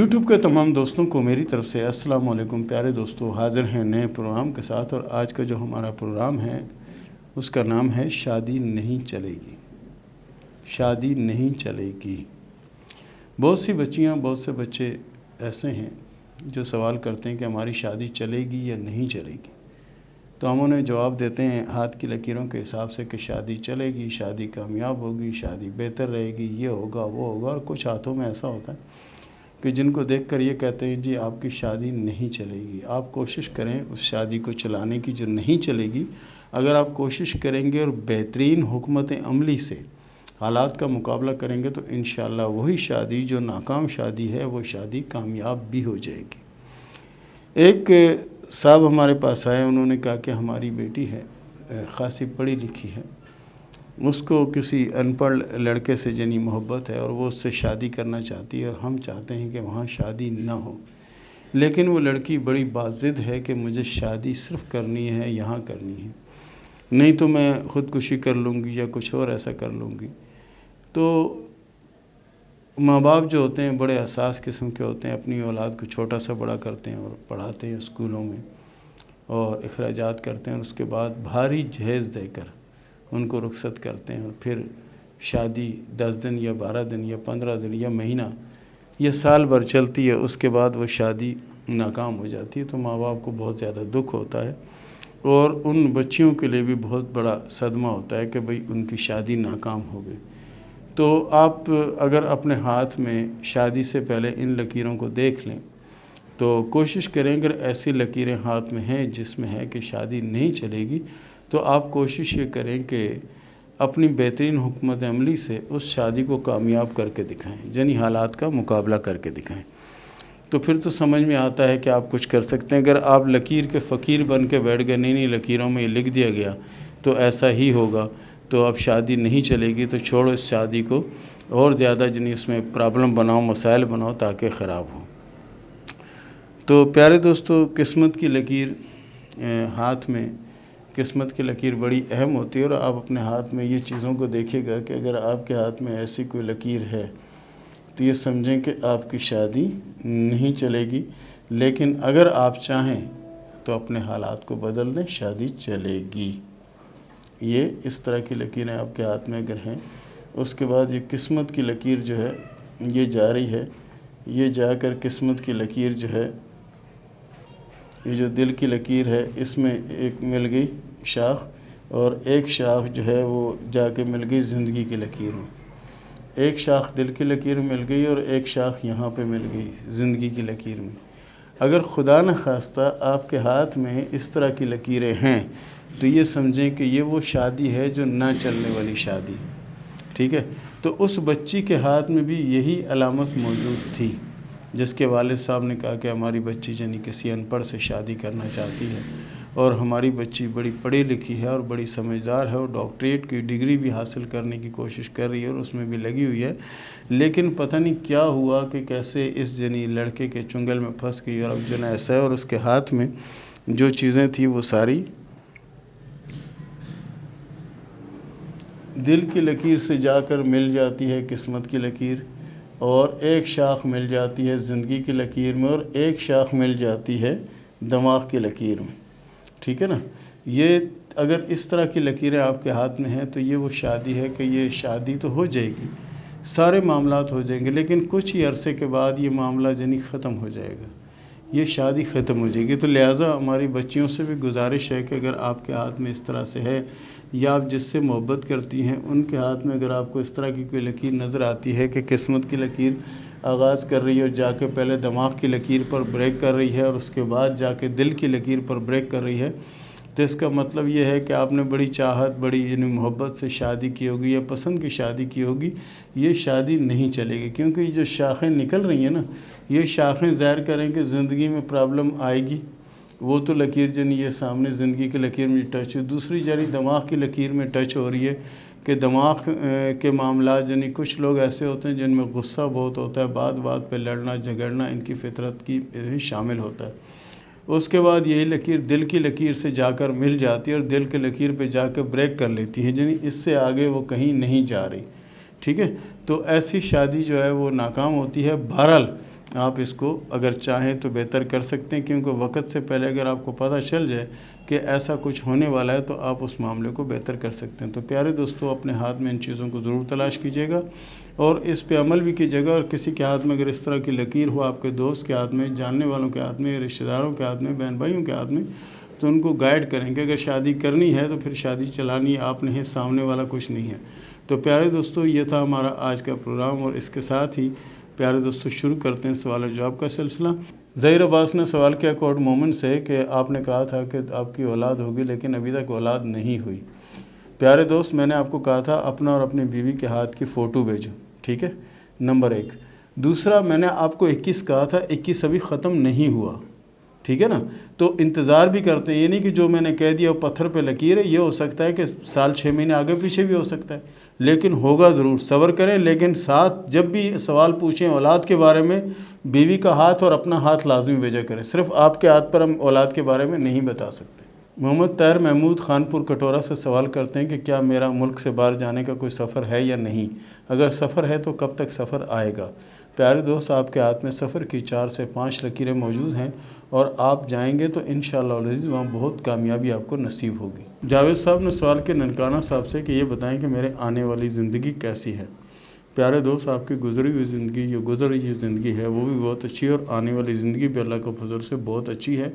YouTube کے تمام دوستوں کو میری طرف سے السلام علیکم۔ پیارے دوستو، حاضر ہیں نئے پروگرام کے ساتھ، اور آج کا جو ہمارا پروگرام ہے اس کا نام ہے شادی نہیں چلے گی۔ شادی نہیں چلے گی۔ بہت سی بچیاں، بہت سے بچے ایسے ہیں جو سوال کرتے ہیں کہ ہماری شادی چلے گی یا نہیں چلے گی، تو ہم انہیں جواب دیتے ہیں ہاتھ کی لکیروں کے حساب سے کہ شادی چلے گی، شادی کامیاب ہوگی، شادی بہتر رہے گی، یہ ہوگا وہ ہوگا۔ اور کچھ ہاتھوں میں ایسا ہوتا ہے کہ جن کو دیکھ کر یہ کہتے ہیں جی آپ کی شادی نہیں چلے گی۔ آپ کوشش کریں اس شادی کو چلانے کی جو نہیں چلے گی۔ اگر آپ کوشش کریں گے اور بہترین حکمت عملی سے حالات کا مقابلہ کریں گے تو انشاءاللہ وہی شادی جو ناکام شادی ہے وہ شادی کامیاب بھی ہو جائے گی۔ ایک صاحب ہمارے پاس آئے، انہوں نے کہا کہ ہماری بیٹی ہے، خاصی پڑھی لکھی ہے، اس کو کسی ان پڑھ لڑکے سے جنی محبت ہے اور وہ اس سے شادی کرنا چاہتی ہے، اور ہم چاہتے ہیں کہ وہاں شادی نہ ہو، لیکن وہ لڑکی بڑی باضد ہے کہ مجھے شادی صرف کرنی ہے، یہاں کرنی ہے، نہیں تو میں خودکشی کر لوں گی یا کچھ اور ایسا کر لوں گی۔ تو ماں باپ جو ہوتے ہیں بڑے حساس قسم کے ہوتے ہیں، اپنی اولاد کو چھوٹا سا بڑا کرتے ہیں اور پڑھاتے ہیں اسکولوں میں اور اخراجات کرتے ہیں، اور اس کے بعد بھاری جہیز دے کر ان کو رخصت کرتے ہیں، اور پھر شادی 10 دن یا 12 دن یا 15 دن یا مہینہ یا سال بھر چلتی ہے، اس کے بعد وہ شادی ناکام ہو جاتی ہے۔ تو ماں باپ کو بہت زیادہ دکھ ہوتا ہے، اور ان بچیوں کے لیے بھی بہت بڑا صدمہ ہوتا ہے کہ بھئی ان کی شادی ناکام ہو گئی۔ تو آپ اگر اپنے ہاتھ میں شادی سے پہلے ان لکیروں کو دیکھ لیں تو کوشش کریں، اگر ایسی لکیریں ہاتھ میں ہیں جس میں ہے کہ شادی نہیں چلے گی، تو آپ کوشش یہ کریں کہ اپنی بہترین حکمت عملی سے اس شادی کو کامیاب کر کے دکھائیں، یعنی حالات کا مقابلہ کر کے دکھائیں، تو پھر تو سمجھ میں آتا ہے کہ آپ کچھ کر سکتے ہیں۔ اگر آپ لکیر کے فقیر بن کے بیٹھ گئے، نہیں لکیروں میں یہ لکھ دیا گیا تو ایسا ہی ہوگا، تو اب شادی نہیں چلے گی، تو چھوڑو اس شادی کو، اور زیادہ جنہیں اس میں پرابلم بناؤ، مسائل بناؤ تاکہ خراب ہو۔ تو پیارے دوستو، قسمت کی لکیر ہاتھ میں، قسمت کی لکیر بڑی اہم ہوتی ہے، اور آپ اپنے ہاتھ میں یہ چیزوں کو دیکھیے گا کہ اگر آپ کے ہاتھ میں ایسی کوئی لکیر ہے تو یہ سمجھیں کہ آپ کی شادی نہیں چلے گی، لیکن اگر آپ چاہیں تو اپنے حالات کو بدل دیں، شادی چلے گی۔ یہ اس طرح کی لکیریں آپ کے ہاتھ میں اگر ہیں، اس کے بعد یہ قسمت کی لکیر جو ہے یہ جا رہی ہے، یہ جا کر قسمت کی لکیر جو ہے، یہ جو دل کی لکیر ہے، اس میں ایک مل گئی شاخ، اور ایک شاخ جو ہے وہ جا کے مل گئی زندگی کی لکیر میں۔ ایک شاخ دل کی لکیر میں مل گئی اور ایک شاخ یہاں پہ مل گئی زندگی کی لکیر میں۔ اگر خدا نہ خواستہ آپ کے ہاتھ میں اس طرح کی لکیریں ہیں تو یہ سمجھیں کہ یہ وہ شادی ہے جو نہ چلنے والی شادی، ٹھیک ہے؟ تو اس بچی کے ہاتھ میں بھی یہی علامت موجود تھی، جس کے والد صاحب نے کہا کہ ہماری بچی یعنی کسی ان پڑھ سے شادی کرنا چاہتی ہے، اور ہماری بچی بڑی پڑھی لکھی ہے اور بڑی سمجھدار ہے، اور ڈاکٹریٹ کی ڈگری بھی حاصل کرنے کی کوشش کر رہی ہے اور اس میں بھی لگی ہوئی ہے، لیکن پتہ نہیں کیا ہوا کہ کیسے اس جنی لڑکے کے چنگل میں پھنس گئی، اور اب جو ہے ایسا ہے، اور اس کے ہاتھ میں جو چیزیں تھیں وہ ساری دل کی لکیر سے جا کر مل جاتی ہے قسمت کی لکیر، اور ایک شاخ مل جاتی ہے زندگی کی لکیر میں، اور ایک شاخ مل جاتی ہے دماغ کی لکیر میں، ٹھیک ہے نا؟ یہ اگر اس طرح کی لکیریں آپ کے ہاتھ میں ہیں تو یہ وہ شادی ہے کہ یہ شادی تو ہو جائے گی، سارے معاملات ہو جائیں گے، لیکن کچھ ہی عرصے کے بعد یہ معاملہ جنی ختم ہو جائے گا، یہ شادی ختم ہو جائے گی۔ تو لہٰذا ہماری بچیوں سے بھی گزارش ہے کہ اگر آپ کے ہاتھ میں اس طرح سے ہے، یا آپ جس سے محبت کرتی ہیں ان کے ہاتھ میں اگر آپ کو اس طرح کی کوئی لکیر نظر آتی ہے کہ قسمت کی لکیر آغاز کر رہی ہے اور جا کے پہلے دماغ کی لکیر پر بریک کر رہی ہے اور اس کے بعد جا کے دل کی لکیر پر بریک کر رہی ہے، تو اس کا مطلب یہ ہے کہ آپ نے بڑی چاہت، بڑی یعنی محبت سے شادی کی ہوگی یا پسند کی شادی کی ہوگی، یہ شادی نہیں چلے گی، کیونکہ یہ جو شاخیں نکل رہی ہیں نا، یہ شاخیں ظاہر کریں کہ زندگی میں پرابلم آئے گی۔ وہ تو لکیر جنی یہ سامنے زندگی کی لکیر میں ٹچ ہے، دوسری جاری دماغ کی لکیر میں ٹچ ہو رہی ہے کہ دماغ کے معاملات، یعنی کچھ لوگ ایسے ہوتے ہیں جن میں غصہ بہت ہوتا ہے، بات پہ لڑنا جھگڑنا ان کی فطرت کی شامل ہوتا ہے۔ اس کے بعد یہی لکیر دل کی لکیر سے جا کر مل جاتی ہے اور دل کی لکیر پہ جا کے بریک کر لیتی ہے، یعنی اس سے آگے وہ کہیں نہیں جا رہی، ٹھیک ہے؟ تو ایسی شادی جو ہے وہ ناکام ہوتی ہے۔ بہرحال آپ اس کو اگر چاہیں تو بہتر کر سکتے ہیں، کیونکہ وقت سے پہلے اگر آپ کو پتہ چل جائے کہ ایسا کچھ ہونے والا ہے تو آپ اس معاملے کو بہتر کر سکتے ہیں۔ تو پیارے دوستو، اپنے ہاتھ میں ان چیزوں کو ضرور تلاش کیجیے گا اور اس پہ عمل بھی کیجیے گا، اور کسی کے ہاتھ میں اگر اس طرح کی لکیر ہو، آپ کے دوست کے ہاتھ میں، جاننے والوں کے ہاتھ میں، رشتہ داروں کے ہاتھ میں، بہن بھائیوں کے ہاتھ میں، تو ان کو گائیڈ کریں کہ اگر شادی کرنی ہے تو پھر شادی چلانی آپ نہیں، سامنے والا کچھ نہیں ہے۔ تو پیارے دوستو، یہ تھا ہمارا آج کا پروگرام، اور اس کے ساتھ ہی پیارے دوستو شروع کرتے ہیں سوال و جواب کا سلسلہ۔ ظہیر عباس نے سوال کیا کوٹ مومن سے کہ آپ نے کہا تھا کہ آپ کی اولاد ہوگی لیکن ابھی تک اولاد نہیں ہوئی۔ پیارے دوست، میں نے آپ کو کہا تھا اپنا اور اپنی بیوی کے ہاتھ کی فوٹو بھیجو، ٹھیک ہے، نمبر 1۔ دوسرا، میں نے آپ کو 21 کہا تھا، 21 ابھی ختم نہیں ہوا، ٹھیک ہے نا، تو انتظار بھی کرتے ہیں۔ یہ نہیں کہ جو میں نے کہہ دیا وہ پتھر پہ لکیر ہے، یہ ہو سکتا ہے کہ سال 6 مہینے آگے پیچھے بھی ہو سکتا ہے، لیکن ہوگا ضرور، صبر کریں۔ لیکن ساتھ جب بھی سوال پوچھیں اولاد کے بارے میں، بیوی کا ہاتھ اور اپنا ہاتھ لازمی بھیجا کریں، صرف آپ کے ہاتھ پر ہم اولاد کے بارے میں نہیں بتا سکتے۔ محمد طاہر محمود خانپور کٹورہ سے سوال کرتے ہیں کہ کیا میرا ملک سے باہر جانے کا کوئی سفر ہے یا نہیں؟ اگر سفر ہے تو کب تک سفر آئے گا؟ پیارے دوست، آپ کے ہاتھ میں سفر کی 4 سے 5 لکیریں موجود ہیں، اور آپ جائیں گے تو انشاءاللہ العزیز وہاں بہت کامیابی آپ کو نصیب ہوگی۔ جاوید صاحب نے سوال کیا ننکانہ صاحب سے کہ یہ بتائیں کہ میرے آنے والی زندگی کیسی ہے؟ پیارے دوست، آپ کی گزری ہوئی زندگی، جو گزر رہی زندگی ہے وہ بھی بہت اچھی ہے، اور آنے والی زندگی بھی اللہ کے فضل سے بہت اچھی ہے،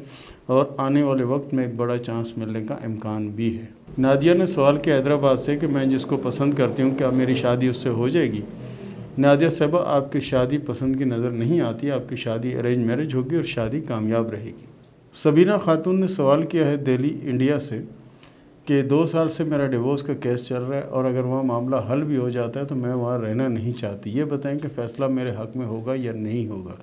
اور آنے والے وقت میں ایک بڑا چانس ملنے کا امکان بھی ہے۔ نادیہ نے سوال کیا حیدرآباد سے کہ میں جس کو پسند کرتی ہوں کیا میری شادی اس سے ہو جائے گی؟ نادیہ صاحبہ، آپ کی شادی پسند کی نظر نہیں آتی، آپ کی شادی ارینج میرج ہوگی اور شادی کامیاب رہے گی۔ سبینہ خاتون نے سوال کیا ہے دہلی انڈیا سے کہ 2 سال سے میرا ڈیورس کا کیس چل رہا ہے، اور اگر وہاں معاملہ حل بھی ہو جاتا ہے تو میں وہاں رہنا نہیں چاہتی، یہ بتائیں کہ فیصلہ میرے حق میں ہوگا یا نہیں ہوگا؟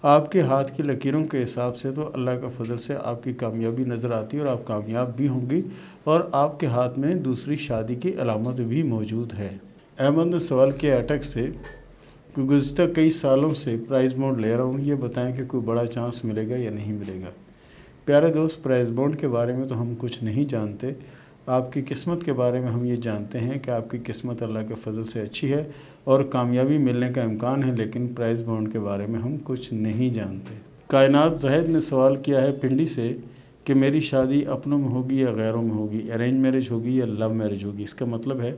آپ کے ہاتھ کی لکیروں کے حساب سے تو اللہ کا فضل سے آپ کی کامیابی نظر آتی ہے، اور آپ کامیاب بھی ہوں گی، اور آپ کے ہاتھ میں دوسری شادی کی علامت بھی موجود ہے۔ احمد نے سوال کیا اٹک سے کہ گزشتہ کئی سالوں سے پرائز بانڈ لے رہا ہوں، یہ بتائیں کہ کوئی بڑا چانس ملے گا یا نہیں ملے گا؟ پیارے دوست، پرائز بانڈ کے بارے میں تو ہم کچھ نہیں جانتے، آپ کی قسمت کے بارے میں ہم یہ جانتے ہیں کہ آپ کی قسمت اللہ کے فضل سے اچھی ہے اور کامیابی ملنے کا امکان ہے، لیکن پرائز بانڈ کے بارے میں ہم کچھ نہیں جانتے۔ کائنات زاہد نے سوال کیا ہے پنڈی سے کہ میری شادی اپنوں میں ہوگی یا غیروں میں ہوگی، ارینج میرج ہوگی یا لو میرج ہوگی؟ اس کا مطلب ہے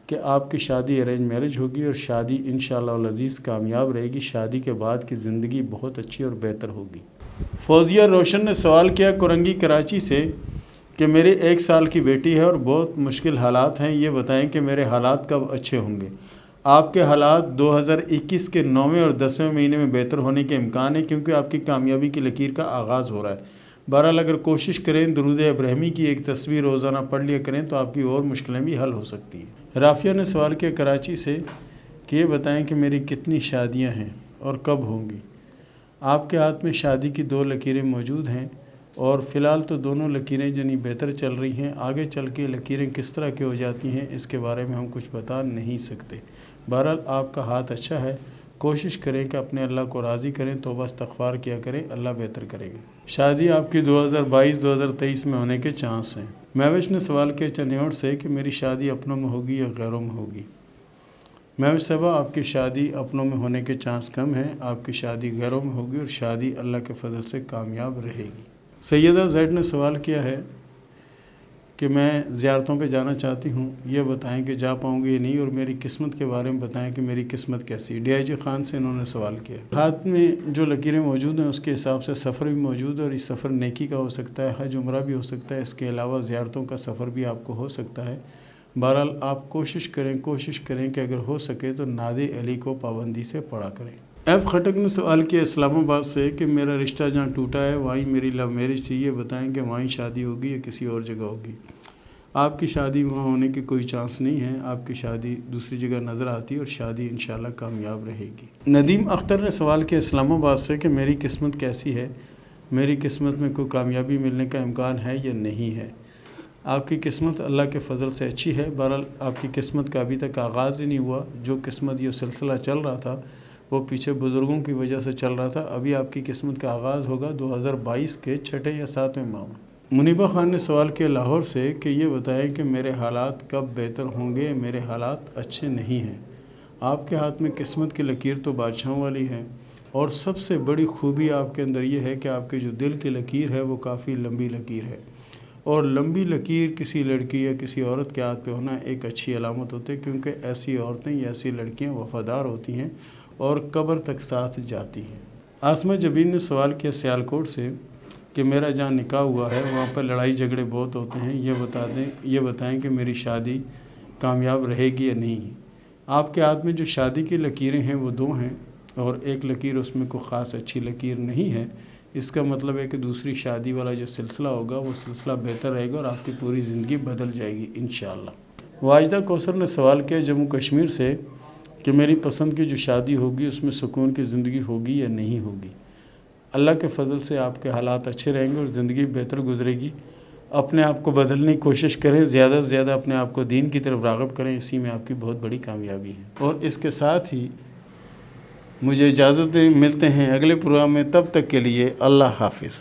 کہ آپ کی شادی ارینج میرج ہوگی، اور شادی انشاءاللہ العزیز کامیاب رہے گی، شادی کے بعد کی زندگی بہت اچھی اور بہتر ہوگی۔ فوزیہ روشن نے سوال کیا کرنگی کراچی سے کہ میرے 1 سال کی بیٹی ہے اور بہت مشکل حالات ہیں، یہ بتائیں کہ میرے حالات کب اچھے ہوں گے؟ آپ کے حالات 2021 کے 9ویں اور 10ویں مہینے میں بہتر ہونے کے امکان ہے، کیونکہ آپ کی کامیابی کی لکیر کا آغاز ہو رہا ہے۔ بہرحال اگر کوشش کریں، درود ابراہیمی کی ایک تصویر روزانہ پڑھ لیا کریں تو آپ کی اور مشکلیں بھی حل ہو سکتی ہیں۔ رافیہ نے سوال کیا کراچی سے کہ یہ بتائیں کہ میری کتنی شادیاں ہیں اور کب ہوں گی؟ آپ کے ہاتھ میں شادی کی 2 لکیریں موجود ہیں، اور فی الحال تو دونوں لکیریں جنی بہتر چل رہی ہیں، آگے چل کے لکیریں کس طرح کی ہو جاتی ہیں اس کے بارے میں ہم کچھ بتا نہیں سکتے۔ بہرحال آپ کا ہاتھ اچھا ہے، کوشش کریں کہ اپنے اللہ کو راضی کریں، توبہ استغفار کیا کریں، اللہ بہتر کرے گا۔ شادی آپ کی 2022-2023 میں ہونے کے چانس ہیں۔ مہوش نے سوال کیا چنیوڑ سے کہ میری شادی اپنوں میں ہوگی یا غیروں میں ہوگی؟ مہوش صاحبہ، آپ کی شادی اپنوں میں ہونے کے چانس کم ہیں، آپ کی شادی غیروں میں ہوگی، اور شادی اللہ کے فضل سے کامیاب رہے گی۔ سیدہ زیڈ نے سوال کیا ہے کہ میں زیارتوں پہ جانا چاہتی ہوں، یہ بتائیں کہ جا پاؤں گی یا نہیں، اور میری قسمت کے بارے میں بتائیں کہ میری قسمت کیسی؟ ڈی آئی جی خان سے انہوں نے سوال کیا۔ ہاتھ میں جو لکیریں موجود ہیں اس کے حساب سے سفر بھی موجود ہے، اور یہ سفر نیکی کا ہو سکتا ہے، حج عمرہ بھی ہو سکتا ہے، اس کے علاوہ زیارتوں کا سفر بھی آپ کو ہو سکتا ہے۔ بہرحال آپ کوشش کریں کہ اگر ہو سکے تو ناد علی کو پابندی سے پڑھا کریں۔ ایف خٹک نے سوال کیا اسلام آباد سے کہ میرا رشتہ جہاں ٹوٹا ہے وہیں میری لو میرج تھی، یہ بتائیں کہ وہیں شادی ہوگی یا کسی اور جگہ ہوگی؟ آپ کی شادی وہاں ہونے کی کوئی چانس نہیں ہے، آپ کی شادی دوسری جگہ نظر آتی ہے، اور شادی انشاءاللہ کامیاب رہے گی۔ ندیم اختر نے سوال کیا اسلام آباد سے کہ میری قسمت کیسی ہے، میری قسمت میں کوئی کامیابی ملنے کا امکان ہے یا نہیں ہے؟ آپ کی قسمت اللہ کے فضل سے اچھی ہے، بہرحال آپ کی قسمت کا ابھی تک آغاز ہی نہیں ہوا، جو قسمت یہ سلسلہ چل رہا تھا وہ پیچھے بزرگوں کی وجہ سے چل رہا تھا، ابھی آپ کی قسمت کا آغاز ہوگا 2022 کے 6 یا 7ویں ماہ میں۔ منیبہ خان نے سوال کیا لاہور سے کہ یہ بتائیں کہ میرے حالات کب بہتر ہوں گے؟ میرے حالات اچھے نہیں ہیں۔ آپ کے ہاتھ میں قسمت کی لکیر تو بادشاہوں والی ہے، اور سب سے بڑی خوبی آپ کے اندر یہ ہے کہ آپ کے جو دل کی لکیر ہے وہ کافی لمبی لکیر ہے، اور لمبی لکیر کسی لڑکی یا کسی عورت کے ہاتھ پہ ہونا ایک اچھی علامت ہوتی ہے، کیونکہ ایسی عورتیں یا ایسی لڑکیاں وفادار ہوتی ہیں اور قبر تک ساتھ جاتی ہیں۔ آسمہ جبین نے سوال کیا سیالکوٹ سے کہ میرا جہاں نکاح ہوا ہے وہاں پر لڑائی جھگڑے بہت ہوتے ہیں، یہ بتائیں کہ میری شادی کامیاب رہے گی یا نہیں۔ آپ کے ہاتھ میں جو شادی کی لکیریں ہیں وہ 2 ہیں، اور ایک لکیر اس میں کوئی خاص اچھی لکیر نہیں ہے۔ اس کا مطلب ہے کہ دوسری شادی والا جو سلسلہ ہوگا وہ سلسلہ بہتر رہے گا اور آپ کی پوری زندگی بدل جائے گی انشاءاللہ۔ واجدہ کوثر نے سوال کیا جموں کشمیر سے کہ میری پسند کی جو شادی ہوگی اس میں سکون کی زندگی ہوگی یا نہیں ہوگی۔ اللہ کے فضل سے آپ کے حالات اچھے رہیں گے اور زندگی بہتر گزرے گی۔ اپنے آپ کو بدلنے کی کوشش کریں، زیادہ سے زیادہ اپنے آپ کو دین کی طرف راغب کریں، اسی میں آپ کی بہت بڑی کامیابی ہے۔ اور اس کے ساتھ ہی مجھے اجازت دیں، ملتے ہیں اگلے پروگرام میں، تب تک کے لیے اللہ حافظ۔